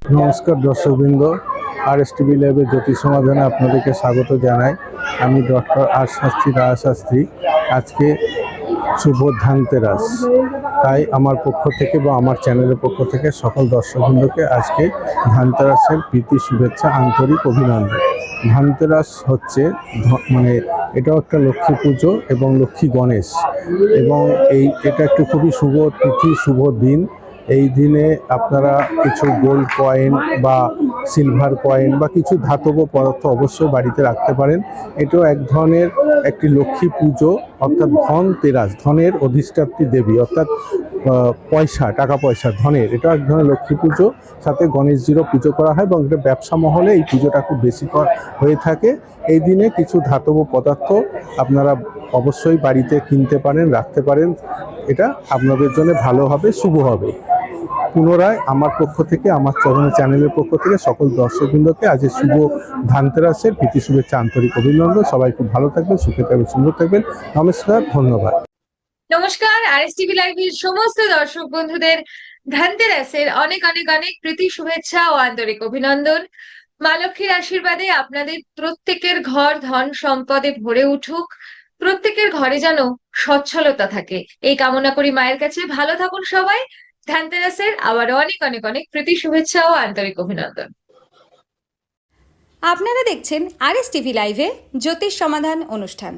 নমস্কার দর্শকবৃন্দ, RSTV লাইভে জ্যোতিষ সমাধানে আপনাদেরকে স্বাগত জানাই। আমি ডক্টর আর শাস্ত্রী রায় শাস্ত্রী। আজকে শুভ ধানতেরাস, তাই আমার পক্ষ থেকে বা আমার চ্যানেলের পক্ষ থেকে সকল দর্শকবৃন্দকে আজকে ধানতেরাসের প্রীতি শুভেচ্ছা, আন্তরিক অভিনন্দন। ধানতেরাস হচ্ছে এটাও একটা লক্ষ্মী পুজো এবং লক্ষ্মী গণেশ, এবং এটা একটু খুবই শুভ তিথি, শুভ দিন। এই দিনে আপনারা কিছু গোল্ড কয়েন বা সিলভার কয়েন বা কিছু ধাতব পদার্থ অবশ্যই বাড়িতে রাখতে পারেন। এটাও এক ধরনের একটি লক্ষ্মী পুজো, অর্থাৎ ধনতেরাস, ধনের অধিষ্ঠাত্রী দেবী, অর্থাৎ পয়সা, টাকা পয়সা, ধনের, এটা এক ধরনের লক্ষ্মী পুজো। সাথে গণেশজিরও পুজো করা হয় এবং এটা ব্যবসা মহলে এই পুজোটা খুব বেশি হয়ে থাকে। এই দিনে কিছু ধাতব পদার্থ আপনারা অবশ্যই বাড়িতে কিনতে পারেন, রাখতে পারেন। এটা আপনাদের জন্য ভালো হবে, শুভ হবে। পুনরায় আমার পক্ষ থেকে, আমার চ্যানেলের পক্ষ থেকে সকল দর্শকবৃন্দকে আজ শুভ ধানতেরাসের প্রীতি শুভেচ্ছা, আন্তরিক অভিনন্দন। সবাই খুব ভালো থাকবেন, সুখে থাকবেন, সুন্দর থাকবেন। নমস্কার, ধন্যবাদ। নমস্কার, RSTV লাইভের সমস্ত দর্শক বন্ধুদের ধনতেরাসের অনেক অনেক অনেক প্রীতি শুভেচ্ছা ও আন্তরিক অভিনন্দন। মা লক্ষ্মীর আশীর্বাদে আপনাদের প্রত্যেকের ঘর ধন সম্পদে ভরে উঠুক, প্রত্যেকের ঘরে যেন সচ্ছলতা থাকে, এই কামনা করি মায়ের কাছে। ভালো থাকুন সবাই। ধনতেরাসের আবার অনেক অনেক অনেক প্রীতি শুভেচ্ছা ও আন্তরিক অভিনন্দন। আপনারা দেখছেন RSTV লাইভে জ্যোতিষ সমাধান অনুষ্ঠান।